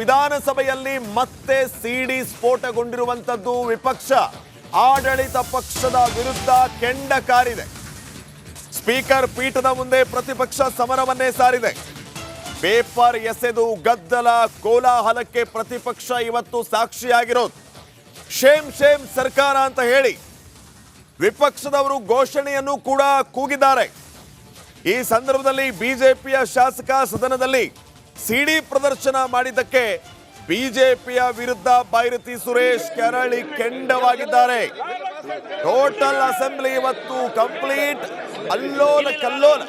ವಿಧಾನಸಭೆಯಲ್ಲಿ ಮತ್ತೆ ಸಿಡಿ ಸ್ಫೋಟಗೊಂಡಿರುವಂತದ್ದು ವಿಪಕ್ಷ ಆಡಳಿತ ಪಕ್ಷದ ವಿರುದ್ಧ ಕೆಂಡ ಕಾರಿದೆ. ಸ್ಪೀಕರ್ ಪೀಠದ ಮುಂದೆ ಪ್ರತಿಪಕ್ಷ ಸಮರವನ್ನೇ ಸಾರಿದೆ. ಪೇಪರ್ ಎಸೆದು ಗದ್ದಲ ಕೋಲಾಹಲಕ್ಕೆ ಪ್ರತಿಪಕ್ಷ ಇವತ್ತು ಸಾಕ್ಷಿಯಾಗಿರೋದು. ಶೇಮ್ ಶೇಮ್ ಸರ್ಕಾರ ಅಂತ ಹೇಳಿ ವಿಪಕ್ಷದವರು ಘೋಷಣೆಯನ್ನು ಕೂಡ ಕೂಗಿದ್ದಾರೆ. ಈ ಸಂದರ್ಭದಲ್ಲಿ ಬಿಜೆಪಿಯ ಶಾಸಕ ಸದನದಲ್ಲಿ ಸಿಡಿ ಪ್ರದರ್ಶನ ಮಾಡಿದ್ದಕ್ಕೆ ಬಿಜೆಪಿಯ ವಿರುದ್ಧ ಬೈರತಿ ಸುರೇಶ್ ಕೆರಳಿ ಕೆಂಡವಾಗಿದ್ದಾರೆ. ಟೋಟಲ್ ಅಸೆಂಬ್ಲಿ ಇವತ್ತು ಕಂಪ್ಲೀಟ್ ಅಲ್ಲೋಲ ಕಲ್ಲೋಲ.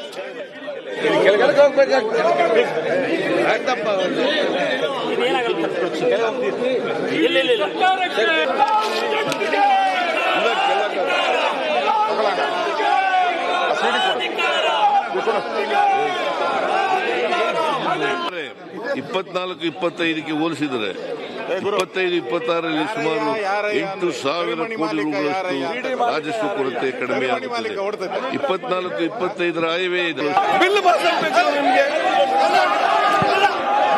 ಇಪ್ಪತ್ನಾಲ್ಕು ಇಪ್ಪತ್ತೈದಕ್ಕೆ ಹೋಲಿಸಿದರೆ 25-26ರಲ್ಲಿ ಸುಮಾರು 8,000 ಕೋಟಿ ರೂಪಾಯಿಗಳಷ್ಟು ರಾಜಸ್ವ ಕೊರತೆ ಕಡಿಮೆಯಾಗುತ್ತದೆ. 24-25ರ ಆಯವೇ ಇದೆ. ಬಿಲ್ ಪಾಸ್ ಆಗಬೇಕು ನಿಮಗೆ,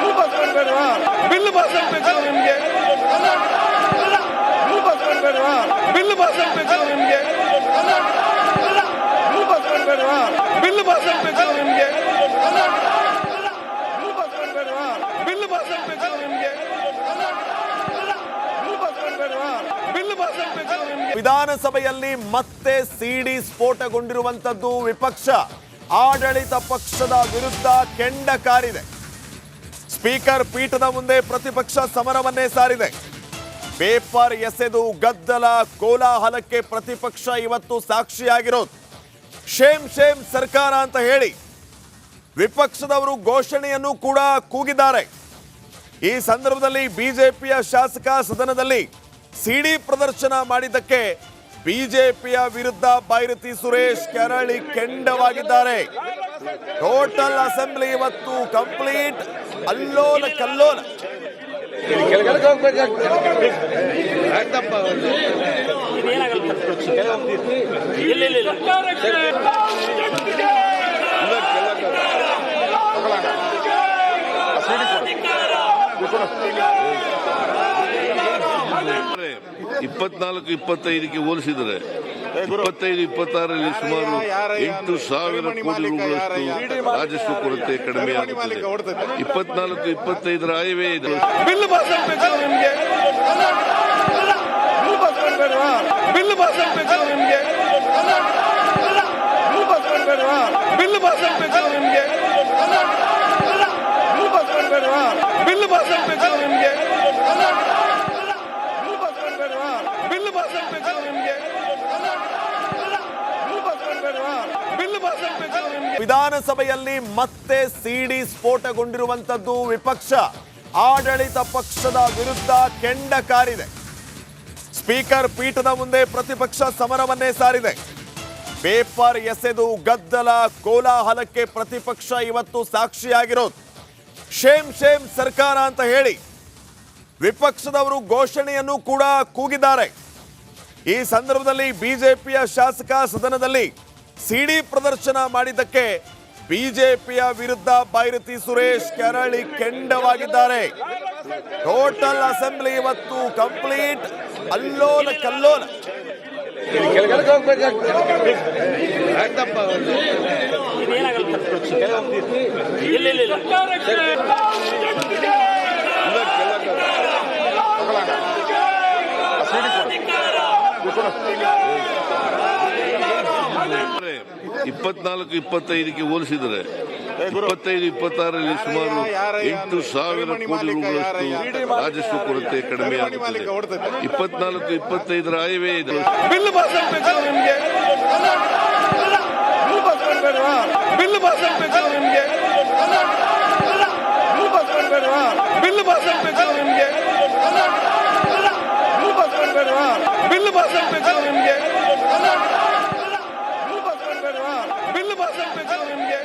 ಬಿಲ್ ಪಾಸ್ ಮಾಡಬೇಡವಾ, ಬಿಲ್ ಪಾಸ್ ಆಗಬೇಕು ನಿಮಗೆ, ಬಿಲ್ ಪಾಸ್ ಮಾಡಬೇಡವಾ, ಬಿಲ್ ಪಾಸ್ ಆಗಬೇಕು ನಿಮಗೆ, ಬಿಲ್ ಪಾಸ್ ಮಾಡಬೇಡವಾ, ಬಿಲ್ ಪಾಸ್ ಆಗಬೇಕು ನಿಮಗೆ, ಬಿಲ್ ಪಾಸ್ ಮಾಡಬೇಡವಾ, ಬಿಲ್ ಪಾಸ್ ಆಗಬೇಕು ನಿಮಗೆ, ಬಿಲ್ ಪಾಸ್ ಮಾಡಬೇಡವಾ, ಬಿಲ್ ಪಾಸ್ ಆಗಬೇಕು ನಿಮಗೆ. ವಿಧಾನಸಭೆಯಲ್ಲಿ ಮತ್ತೆ ಸಿಡಿ ಸ್ಫೋಟಗೊಂಡಿರುವಂತದ್ದು ವಿಪಕ್ಷ ಆಡಳಿತ ಪಕ್ಷದ ವಿರುದ್ಧ ಕೆಂಡ ಕಾರಿದೆ. ಸ್ಪೀಕರ್ ಪೀಠದ ಮುಂದೆ ಪ್ರತಿಪಕ್ಷ ಸಮರವನ್ನೇ ಸಾರಿದೆ. ಪೇಪರ್ ಎಸೆದು ಗದ್ದಲ ಕೋಲಾಹಲಕ್ಕೆ ಪ್ರತಿಪಕ್ಷ ಇವತ್ತು ಸಾಕ್ಷಿಯಾಗಿರೋದು. ಶೇಮ್ ಶೇಮ್ ಸರ್ಕಾರ ಅಂತ ಹೇಳಿ ವಿಪಕ್ಷದವರು ಘೋಷಣೆಯನ್ನು ಕೂಡ ಕೂಗಿದ್ದಾರೆ. ಈ ಸಂದರ್ಭದಲ್ಲಿ ಬಿಜೆಪಿಯ ಶಾಸಕ ಸದನದಲ್ಲಿ ಸಿಡಿ ಪ್ರದರ್ಶನ ಮಾಡಿದ್ದಕ್ಕೆ ಬಿಜೆಪಿಯ ವಿರುದ್ಧ ಬೈರತಿ ಸುರೇಶ್ ಕೆರಳಿ ಕೆಂಡವಾಗಿದ್ದಾರೆ. ಟೋಟಲ್ ಅಸೆಂಬ್ಲಿ ಇವತ್ತು ಕಂಪ್ಲೀಟ್ ಅಲ್ಲೋಲ ಕಲ್ಲೋಲ. ಇಪ್ಪತ್ನಾಲ್ಕು 25ಕ್ಕೆ ಹೋಲಿಸಿದರೆ 25-26ರಲ್ಲಿ ಸುಮಾರು 8,000 ಕೋಟಿ ರೂಪಾಯಿಗಳಷ್ಟು ರಾಜಸ್ವ ಕೊರತೆ ಕಡಿಮೆಯಾಗುತ್ತದೆ. 24-25ರ ಆಯವೇ ಇದೆ. ಬಿಲ್ ಪಾಸ್ ಆಗಬೇಕು ನಿಮಗೆ, ಬಿಲ್ ಪಾಸ್ ಮಾಡಬೇಡವಾ, ಬಿಲ್ ಪಾಸ್ ಆಗಬೇಕು ನಿಮಗೆ, ಬಿಲ್ ಪಾಸ್ ಮಾಡಬೇಡವಾ, ಬಿಲ್ ಪಾಸ್ ಆಗಬೇಕು ನಿಮಗೆ, ಬಿಲ್ ಪಾಸ್ ಮಾಡಬೇಡವಾ, ಬಿಲ್ ಪಾಸ್ ಆಗಬೇಕು ನಿಮಗೆ, ಬಿಲ್ ಪಾಸ್ ಮಾಡಬೇಡವಾ, ಬಿಲ್ ಪಾಸ್ ಆಗಬೇಕು ನಿಮಗೆ, ಬಿಲ್ ಪಾಸ್ ಮಾಡಬೇಡವಾ, ಬಿಲ್ ಪಾಸ್ ಆಗಬೇಕು ನಿಮಗೆ. ವಿಧಾನಸಭೆಯಲ್ಲಿ ಮತ್ತೆ ಸಿಡಿ ಸ್ಫೋಟಗೊಂಡಿರುವಂತದ್ದು ವಿಪಕ್ಷ ಆಡಳಿತ ಪಕ್ಷದ ವಿರುದ್ಧ ಕೆಂಡ ಕಾರಿದೆ. ಸ್ಪೀಕರ್ ಪೀಠದ ಮುಂದೆ ಪ್ರತಿಪಕ್ಷ ಸಮರವನ್ನೇ ಸಾರಿದೆ. ಪೇಪರ್ ಎಸೆದು ಗದ್ದಲ ಕೋಲಾಹಲಕ್ಕೆ ಪ್ರತಿಪಕ್ಷ ಇವತ್ತು ಸಾಕ್ಷಿಯಾಗಿರೋದು. ಶೇಮ್ ಶೇಮ್ ಸರ್ಕಾರ ಅಂತ ಹೇಳಿ ವಿಪಕ್ಷದವರು ಘೋಷಣೆಯನ್ನು ಕೂಡ ಕೂಗಿದ್ದಾರೆ. ಈ ಸಂದರ್ಭದಲ್ಲಿ ಬಿಜೆಪಿಯ ಶಾಸಕ ಸದನದಲ್ಲಿ ಸಿಡಿ ಪ್ರದರ್ಶನ ಮಾಡಿದ್ದಕ್ಕೆ ಬಿಜೆಪಿಯ ವಿರುದ್ಧ ಬೈರತಿ ಸುರೇಶ್ ಕೆರಳಿ ಕೆಂಡವಾಗಿದ್ದಾರೆ. ಟೋಟಲ್ ಅಸೆಂಬ್ಲಿ ಇವತ್ತು ಕಂಪ್ಲೀಟ್ ಅಲ್ಲೋಲ ಕಲ್ಲೋಲ. ಇಪ್ಪತ್ನಾಲ್ಕು 25ಕ್ಕೆ ಹೋಲಿಸಿದರೆ 25-26ರಲ್ಲಿ ಸುಮಾರು 8,000 ಕೋಟಿ ರೂಪಾಯಿಗಳಷ್ಟು ರಾಜಸ್ವ ಕೊರತೆ ಕಡಿಮೆಯಾಗುತ್ತದೆ. 24-25ರ ಆಯವೇ ಇದೆ. ಬಿಲ್ ಪಾಸ್ ಆಗಬೇಕು ನಿಮಗೆ, ಬಿಲ್ ಪಾಸ್ ಮಾಡಬೇಡವಾ, ಬಿಲ್ ಪಾಸ್ ಆಗಬೇಕು ನಿಮಗೆ, ಬಿಲ್ ಪಾಸ್ ಮಾಡಬೇಡವಾ, ಬಿಲ್ ಪಾಸ್ ಆಗಬೇಕು ನಿಮಗೆ, ಬಿಲ್ ಪಾಸ್ ಮಾಡಬೇಡವಾ, ಬಿಲ್ ಪಾಸ್ ಆಗಬೇಕು ನಿಮಗೆ, ಬಿಲ್ ಪಾಸ್ ಮಾಡಬೇಡವಾ, ಬಿಲ್ ಪಾಸ್ ಆಗಬೇಕು ನಿಮಗೆ,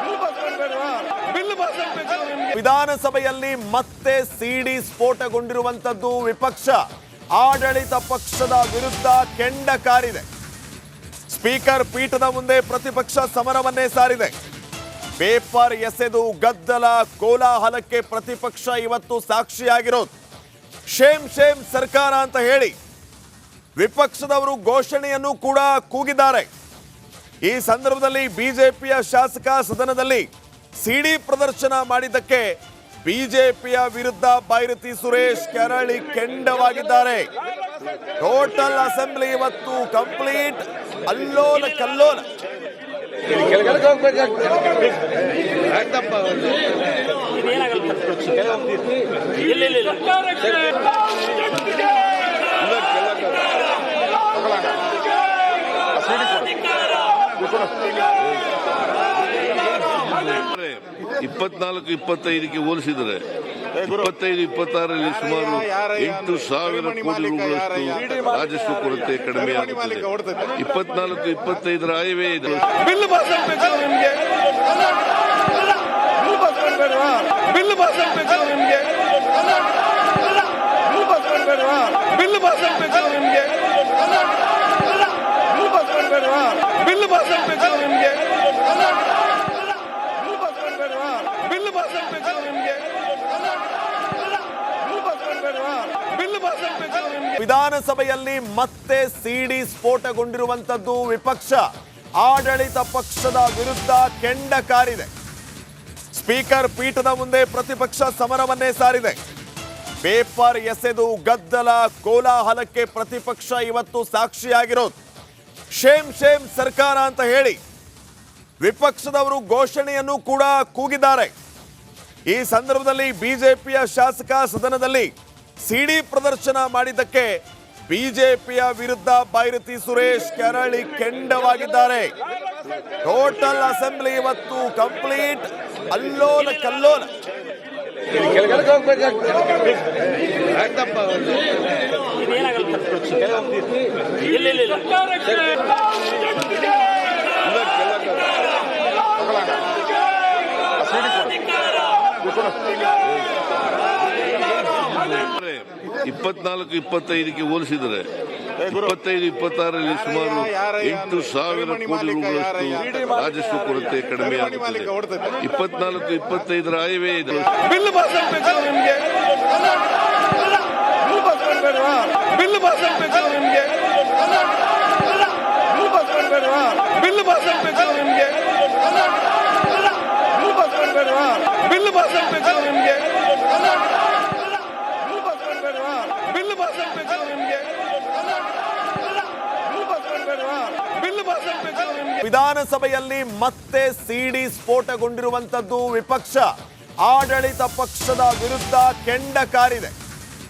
ಬಿಲ್ ಪಾಸ್ ಮಾಡಬೇಡವಾ, ಬಿಲ್ ಪಾಸ್ ಆಗಬೇಕು ನಿಮಗೆ. ವಿಧಾನಸಭೆಯಲ್ಲಿ ಮತ್ತೆ ಸಿಡಿ ಸ್ಫೋಟಗೊಂಡಿರುವಂತದ್ದು ವಿಪಕ್ಷ ಆಡಳಿತ ಪಕ್ಷದ ವಿರುದ್ಧ ಕೆಂಡ ಕಾರಿದೆ. ಸ್ಪೀಕರ್ ಪೀಠದ ಮುಂದೆ ಪ್ರತಿಪಕ್ಷ ಸಮರವನ್ನೇ ಸಾರಿದೆ. ಪೇಪರ್ ಎಸೆದು ಗದ್ದಲ ಕೋಲಾಹಲಕ್ಕೆ ಪ್ರತಿಪಕ್ಷ ಇವತ್ತು ಸಾಕ್ಷಿಯಾಗಿರೋದು. ಶೇಮ್ ಶೇಮ್ ಸರ್ಕಾರ ಅಂತ ಹೇಳಿ ವಿಪಕ್ಷದವರು ಘೋಷಣೆಯನ್ನು ಕೂಡ ಕೂಗಿದ್ದಾರೆ. ಈ ಸಂದರ್ಭದಲ್ಲಿ ಬಿಜೆಪಿಯ ಶಾಸಕ ಸದನದಲ್ಲಿ ಸಿಡಿ ಪ್ರದರ್ಶನ ಮಾಡಿದ್ದಕ್ಕೆ ಬಿಜೆಪಿಯ ವಿರುದ್ಧ ಬೈರತಿ ಸುರೇಶ್ ಕೆರಳಿ ಕೆಂಡವಾಗಿದ್ದಾರೆ. ಟೋಟಲ್ ಅಸೆಂಬ್ಲಿ ಇವತ್ತು ಕಂಪ್ಲೀಟ್ ಅಲ್ಲೋಲ ಕಲ್ಲೋಲ. ಇಪ್ಪತ್ನಾಲ್ಕು ಇಪ್ಪತ್ತೈದಕ್ಕೆ ಹೋಲಿಸಿದರೆ 25-26ರಲ್ಲಿ ಸುಮಾರು 8,000 ಕೋಟಿ ರೂಪಾಯಿಗಳಷ್ಟು ರಾಜಸ್ವ ಕೊರತೆ ಕಡಿಮೆಯಾಗುತ್ತದೆ. 24-25ರ ಆಯವೇ ಇದೆ. ಬಿಲ್ ಪಾಸ್ ಆಗಬೇಕು ನಿಮಗೆ, ಬಿಲ್ ಪಾಸ್ ಮಾಡಬೇಡವಾ, ಬಿಲ್ ಪಾಸ್ ಆಗಬೇಕು ನಿಮಗೆ, ಬಿಲ್ ಪಾಸ್ ಮಾಡಬೇಡವಾ, ಬಿಲ್ ಪಾಸ್ ಆಗಬೇಕು ನಿಮಗೆ, ಬಿಲ್ ಪಾಸ್ ಮಾಡಬೇಡವಾ, ಬಿಲ್ ಪಾಸ್ ಆಗಬೇಕು ನಿಮಗೆ, ಬಿಲ್ ಪಾಸ್ ಮಾಡಬೇಡವಾ, ಬಿಲ್ ಪಾಸ್ ಆಗಬೇಕು ನಿಮಗೆ, ಬಿಲ್ ಪಾಸ್ ಮಾಡಬೇಡವಾ, ಬಿಲ್ ಪಾಸ್ ಆಗಬೇಕು ನಿಮಗೆ. ವಿಧಾನಸಭೆಯಲ್ಲಿ ಮತ್ತೆ ಸಿಡಿ ಸ್ಫೋಟಗೊಂಡಿರುವಂತದ್ದು ವಿಪಕ್ಷ ಆಡಳಿತ ಪಕ್ಷದ ವಿರುದ್ಧ ಕೆಂಡ ಕಾರಿದೆ. ಸ್ಪೀಕರ್ ಪೀಠದ ಮುಂದೆ ಪ್ರತಿಪಕ್ಷ ಸಮರವನ್ನೇ ಸಾರಿದೆ. ಪೇಪರ್ ಎಸೆದು ಗದ್ದಲ ಕೋಲಾಹಲಕ್ಕೆ ಪ್ರತಿಪಕ್ಷ ಇವತ್ತು ಸಾಕ್ಷಿಯಾಗಿರೋದು. ಶೇಮ್ ಶೇಮ್ ಸರ್ಕಾರ ಅಂತ ಹೇಳಿ ವಿಪಕ್ಷದವರು ಘೋಷಣೆಯನ್ನು ಕೂಡ ಕೂಗಿದ್ದಾರೆ. ಈ ಸಂದರ್ಭದಲ್ಲಿ ಬಿಜೆಪಿಯ ಶಾಸಕ ಸದನದಲ್ಲಿ ಸಿಡಿ ಪ್ರದರ್ಶನ ಮಾಡಿದ್ದಕ್ಕೆ ಬಿಜೆಪಿಯ ವಿರುದ್ಧ ಬೈರತಿ ಸುರೇಶ್ ಕೆರಳಿ ಕೆಂಡವಾಗಿದ್ದಾರೆ. ಟೋಟಲ್ ಅಸೆಂಬ್ಲಿ ಇವತ್ತು ಕಂಪ್ಲೀಟ್ ಅಲ್ಲೋಲ ಕಲ್ಲೋಲ. ಇಪ್ಪತ್ನಾಲ್ಕು 25ಕ್ಕೆ ಹೋಲಿಸಿದರೆ 25-26ರಲ್ಲಿ ಸುಮಾರು 8,000 ಕೋಟಿ ರೂಪಾಯಿಗಳಷ್ಟು ರಾಜಸ್ವ ಕೊರತೆ ಕಡಿಮೆಯಾಗುತ್ತದೆ. 24-25ರ ಆಯವೇ ಇದೆ. ಬಿಲ್ ಪಾಸ್ ಆಗಬೇಕು ನಿಮಗೆ, ಬಿಲ್ ಪಾಸ್ ಮಾಡಬೇಡವಾ, ಬಿಲ್ ಪಾಸ್ ಆಗಬೇಕು ನಿಮಗೆ, ಬಿಲ್ ಪಾಸ್ ಮಾಡಬೇಡವಾ, ಬಿಲ್ ಪಾಸ್ ಆಗಬೇಕು ನಿಮಗೆ, ಬಿಲ್ ಪಾಸ್ ಮಾಡಬೇಡವಾ, ಬಿಲ್ ಪಾಸ್ ಆಗಬೇಕು ನಿಮಗೆ, ಬಿಲ್ ಪಾಸ್ ಮಾಡಬೇಡವಾ, ಬಿಲ್ ಪಾಸ್ ಆಗಬೇಕು ನಿಮಗೆ, ಬಿಲ್ ಪಾಸ್ ಮಾಡಬೇಡವಾ, ಬಿಲ್ ಪಾಸ್ ಆಗಬೇಕು ನಿಮಗೆ. ವಿಧಾನಸಭೆಯಲ್ಲಿ ಮತ್ತೆ ಸಿಡಿ ಸ್ಫೋಟಗೊಂಡಿರುವಂತದ್ದು ವಿಪಕ್ಷ ಆಡಳಿತ ಪಕ್ಷದ ವಿರುದ್ಧ ಕೆಂಡ ಕಾರಿದೆ.